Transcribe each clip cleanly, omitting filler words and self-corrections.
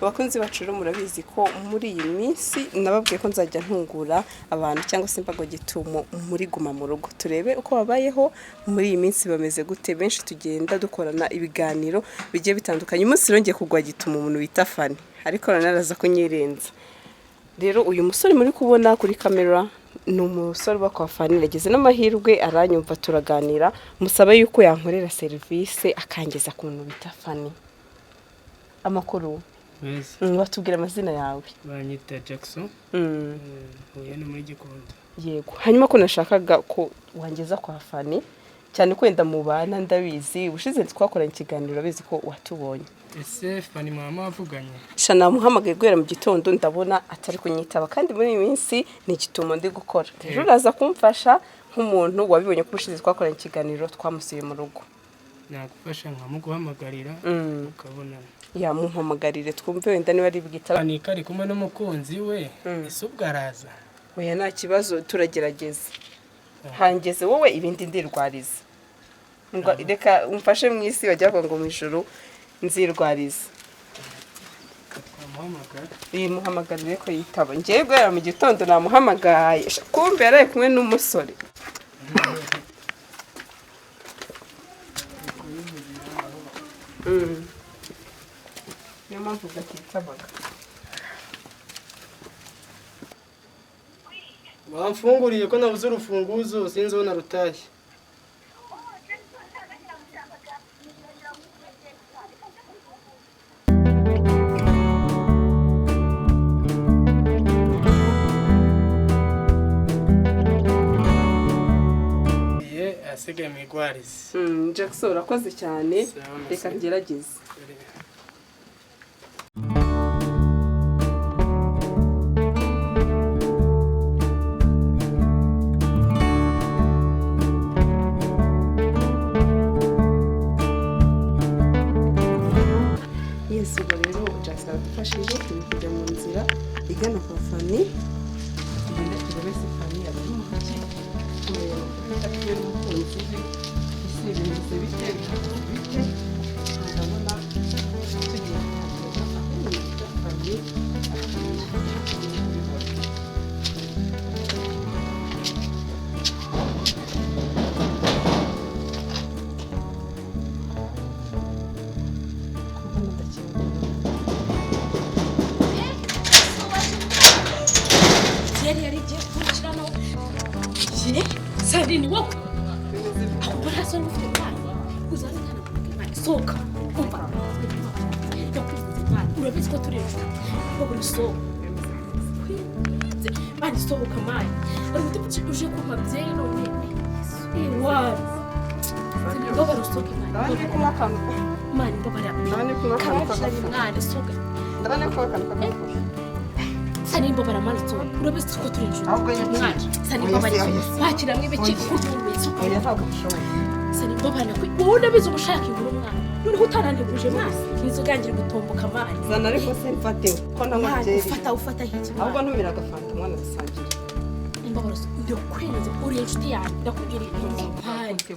Abakunzi bacu rero murabizi ko muri iyi minsi nababwiye ko nzajya ntungura abantu cyangwa se imbago gitumo muri guma mu rugo turebe uko babayeho muri iyi minsi bameze gute. Benshi tugenda dukorana ibiganiro bigiye bitandukanye. Umunsi rongeye kugwa gitumo umuntu bita Fani ariko naraza kunyirenza. Rero uyu musore muri kubona kuri kamera ni umusore uba kwa Fani, yageze n'amahirwe aranyumva turaganira, musaba yuko yankorera serivisi akangeza ku muntu bita Fani. Amakuru watubwira amazina yawe? Banyita Jackson. Uyu ni muri Gikondo. Yego. Hanyuma ko nashakaga ko wangeza kwa Fani cyane kwenda mu bana ndabizi ubushize twakoranye ikiganiro bizi ko watubonye. Ese Fani mama avuganye? Shana muhamagaye guhera mu gitondo ndabona atari kunyitaba kandi muri iyi minsi ni igitumo ndi gukora. Rero uraza kumfasha nk'umuntu wabibonye ko ubushize twakoranye ikiganiro twamusuye mu rugo. Nagufasha nkamuguhamagarira ukabonana. Yamuhamagarire twumve wenda niba ari bwitaba. Fani kari kumwe n'umukunzi we. Ese ubwo araza? Oya nta kibazo turagerageza. Hangeze wowe ibindi ndirwariza. Reka umfashe mu isi bajya ngo mu ijuru nzirwariza. Muhamagarire ko yitaba. Ngiye guhera mu gitondo namuhamagaye. Kumbe yaraye kumwe n'umusore. Niyo mpamvu gatitabaga. Wamfunguriye ko nabuze urufunguzo sinzi aho narutashye. Asigaye mu igwarizi. Jackson urakoze cyane. Reka ngerageze. Yesu rero Jackson adufashije kujya mu nzira igana kwa Fani. Tugenda turebe se Fani ari mu mugi. Akiri umukunzi we isi ibintu bite ndabona tugiye kuhagera Fani. Sadini wako. Akubara sana mfite mwana. Uzana kana kumwana. Soka. Umva. Urabizi ko tureje. Ko buri soka. Mani soka mani. Ari gute uje ku mabyeyi none. Wa. Ngo barusoka mani. Ndabona ko makano. Mani ndabara. Ndabona ko makano. Mani soka. Ndabona ko makano. Sani mbabara manitso urabese ko turenje ahubwo nyakira sani mbabara bakira mwe biki kutumwitso oya ntabwo bishoboye sani mbabara ko wowe ndabizi ubushaka inkuru mwana none utarandeguje mwasi nizogangira gutomboka mani zana ariko se mfate ko ntamubyeyi ufata hiki ahubwo ntumira agafanta mwana dusangira imbabara ndo kwenze uri inshuti yanjye ndakubwira ibintu mpande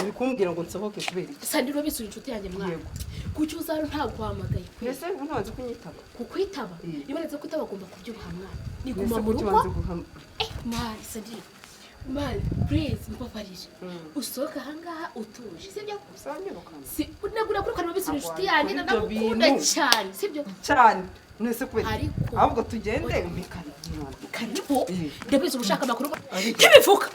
uri kumbwira ngo nsohoke kubera iki sani urabese inshuti yanjye mwana kuki uzaro ntabwo wahamagaye mbese ntubanze kunyitaba kukwitaba ibaneze ko utabagomba kubyuha mwana niguma mu rugo mari sadi mari please mbabarije usohoka ahangaha utuje sibyo si unagura kuri kanwa bisu inshuti yanjye ndagukunda cyane sibyo cyane nese kubera ahubwo tugende umikana karibu ndabizi ubushaka makuru y'imifuka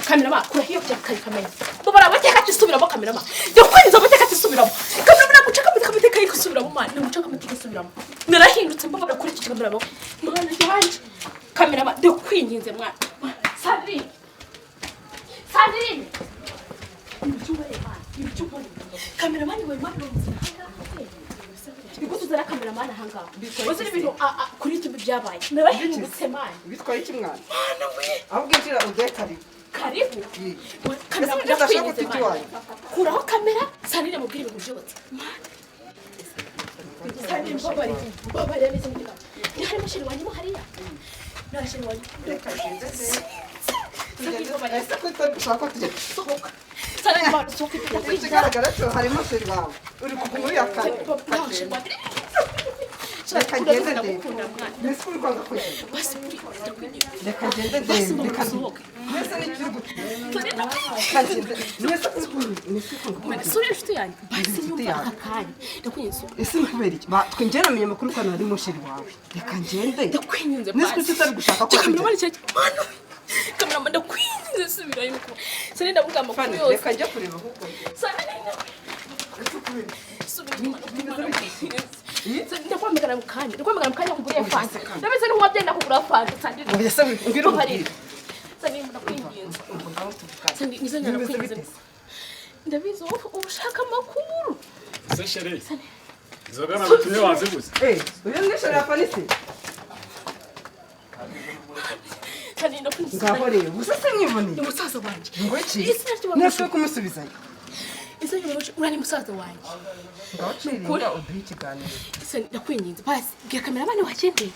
kamera kura hiyo cyakari kamera bobara bateka kisubiramo kamera yakwinza bateka kisubiramo kamera gucaka mutika ikisubiramo mani gucaka mutika kisubiramo narahindutse mbabara kuri iki kamera mwana yanje kamera de kwinginze mwana Sandrine kamera mani we mani Biko tuzara kamera mani hanga bose ibintu kuri YouTube byabaye narahindutse mani bitwaye iki mwana mwana we ahubwo injira ugekari karibu kamera ndashaka kutitwaye kuraho kamera Sandrine mubwire ibintu byose Sandrine babari ameze nk'ika ni hari mashini wanyu hariya nashini wanyu reka Sandrine Sandrine sohoka tujye Sandrine sohoka harimo seri wawe uri kuguma uyakana reka ngende ndebe mbese uri kwanga kugenda reka ngende ndebe reka mbese n'ikiri gutuma sura inshuti yanjye basi nyumva aka kanya ndakwinze ese kubera iki twe njye namenye amakuru ko ari musheri wawe reka ngende ndakwinze mbese kuki utari gushaka ko kamera ndakwinze subirayo nuko sene ndavuga amakuru yose reka njye kureba ahubwo ndakwamagana mu kanya kugura fanta ndabize ni wagenda kugura fanta sandire oya se ngiro hari sandire ndakwinginze sandire nizanya ndakwinginze ndabize ushaka amakuru se shere zoga na bitumye waziguze uyu ni shere afanise sandire ndakwinginze ngaho rero gusa se mwiboneye ni musaza wanje ngo iki nashwe kumusubizayo ese urani musaza wanje kuri uduhe ikiganiro ndakwinginze basi bwira kamera bane wakende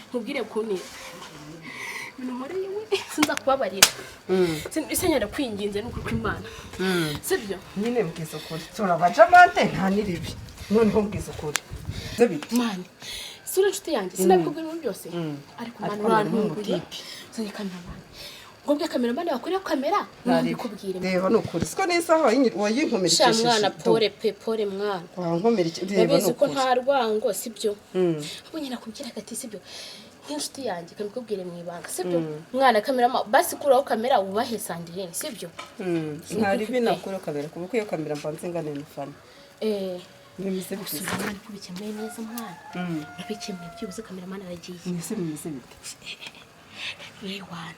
nkubwire kuni numore yewe sinza kubabarira ese nyara kwinginze nuko kw'Imana sibyo nyine mbwiza ukuri sura bajamante nta niribi noneho mbwiza ukuri zabiti mani sura inshuti yanjye sinabikubwira ibintu byose ariko mani urantunguye sinzi kamera bane ngobwe kamera bane bakoreye kamera nabikubwire reba nukuri siko neza wayinkomerekeje mwana pore mwana wankomerekeje reba nukuri ko nta rwango sibyo ahubwo nyina kubwira gati sibyo nk'inshuti yanjye kamikubwire mu ibanga sibyo mwana kamera basi kuraho kamera ubahe Sandrine sibyo ntari binakura kamera kuko iyo kamera mbanze ngane n'ufana Nimeze bite? Mwana kubikemeye neza mwana. Nabikemeye byubuze kamera mana aragiye. Nimeze bite? Rewan.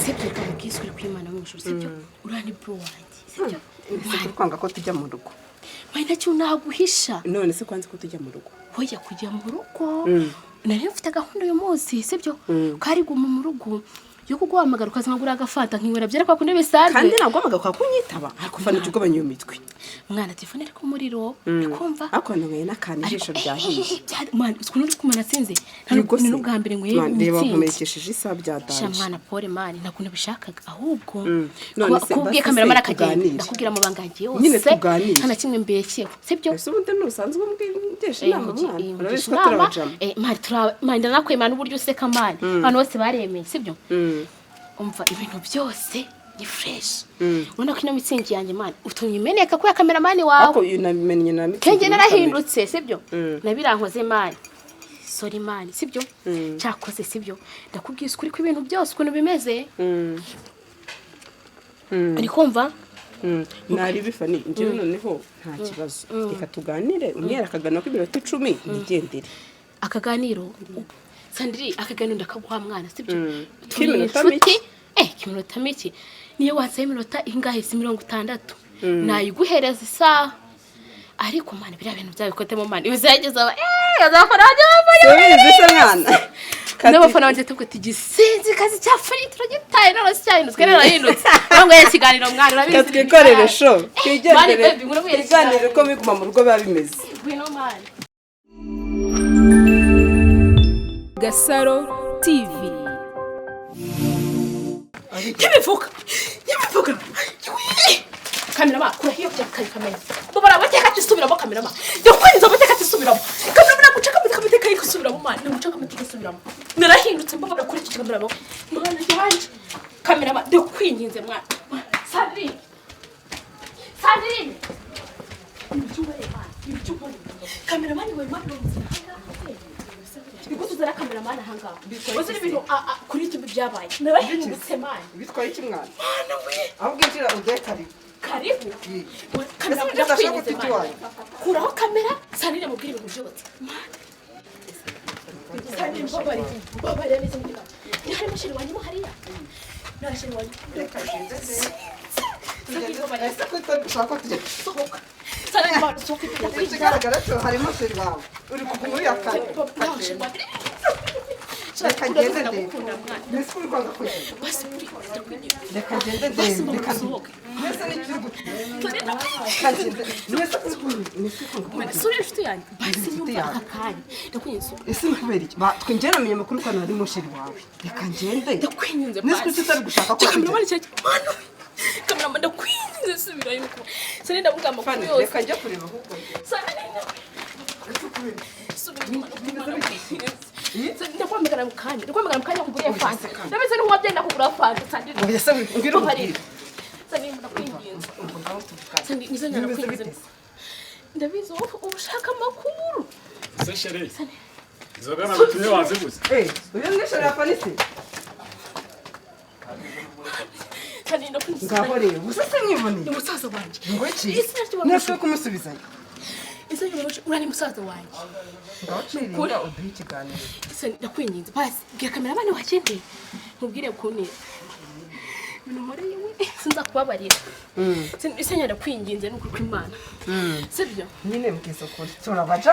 Sibyo kamubwiswe kw'Imana mu ijuru sibyo. Urani bro wanjye. Sibyo. Sibyo kwanga ko tujya mu rugo. Wenda cyo naguhisha. None se kwanze ko tujya mu rugo. Hoya kujya mu rugo. Nari mfite gahunda uyu munsi sibyo. Kari guma mu rugo. Yo kuguhamagara ukazangura agafata nkinwera byera kwa kunde bisanzwe kandi nagwamaga kwa kunyitaba ariko fana cyo banyo mitwe mwana telefone ariko muriro ikumva akona ngene nakana ijisho ryahiye mwana ukuntu uri kumana sinze ntabwo n'ubwa mbere ngo yewe ndeba nkomerekesheje isa byadanje sha mwana pole mani nakuntu bishakaga ahubwo kubwiye kamera mara kagenda ndakubwira mu bangagiye yose kana kimwe mbeshye sibyo ese ubundi nusanzwe mbwindeshe inama mwana mani ndanakwemana uburyo useka mani abantu bose baremeye sibyo umva ibintu byose ni fresh ubona ko ino mitsingi yanjye mani utumye imeneka ko ya kameramani wawe ako nabimenye na mitsingi kenge narahindutse sibyo nabirankoze mani sorry mani sibyo cyakoze sibyo ndakubwiye ukuri ko ibintu byose ukuntu bimeze ari kumva nari bifani njye noneho nta kibazo reka tuganire umwera akagana ko iminota 10 nigendere akaganiro Sandrine akaganiro ndakaguha mwana sibyo kiminota miki kiminota miki niyo watse iminota ingahe 60 nayiguhereza isaha ariko mwana bira bintu byabikote mu mwana bizageza azafara mwana n'abafana banje tubwo tigisinzi kazi cya fari turagitaye none cyahindutse narahindutse bamwe yakiganiro mwana urabizi twikorere show twigendere iganire ko biguma mu rugo biba bimeze gwino mwana Gasaro TV. Yemivuka. Kamera ma kura hiyo cyakari kamera. Bobara bateka cisubiramo kamera ma. Ndakwenza bateka cisubiramo. Kamera mana gucaka mutika ikisubiramo ma. Ndagucaka mutika ikisubiramo. Narahindutse mbabara kuri iki kamera ma. Mwana yanje. Kamera ma ndakwinginze mwana. Sandrine. Kamera mani we mwana. Biko tuzara kamera mana hanga. Waziri bintu kuri iki byabaye. Narahindutse mani. Bitwaye iki mwana? Mwana we. Ahubwo injira udekari. Karibu. Kamera ndakwinginze mwana. Kuraho kamera Sandrine mubwire ibintu byose. Sandrine babari neza mu gikari. Ni hari mashini wanyu hariya. Narashini wanyu. Ese ko tutashaka tujye Sohoka. Sandrine bari sohoka kwinjira. Kigaragara cyo harimo sheri wawe. Uri kuguma uyakana. Reka ngende ndebe. Mbese uri kwanga kugenda. Basi Reka ngende ndebe. Reka sohoke. Mbese n'ikiri gutuma. Sura inshuti yanjye. Basi nyumva akakanya. Ndakwinginze. Ese kubera iki? Twe njye namenye amakuru ko ari musheri wawe. Reka ngende. Ndakwinginze basi. Nese utari gushaka ko kamera mani cyane. Mwana Kameramani ndakwinginze subirayo nuko. Sani ndavuga amakuru yose. Reka njya kureba ahubwo. Ndakwamagana mukanya kugura fanta. Ndabize ni wabyenda kugura fanta sandi. Oya se ngiro hari. Sandi ndakwinginze. Sandi nizanya ndakwinginze. Ndabize ushaka amakuru. Se chérie. Inzoga nagutumye waziguze. Uyu ni shara panisi. Sandi ndakwinginze. Ngaho rero gusa se mwibone. Ni musaza wanje. Ngo iki? Nashaka kumusubizayo. Ese urani musaza wanje. Ngaho cirinda uduhe ikiganiro. Sandi ndakwinginze. Basi bwira kameramani wakende. Mubwire kunira. Minumore yewe sinza kubabarira. Ese nyanda kwinginze nuko kw'Imana. Sibyo? Nyine mukisokora. Turabaja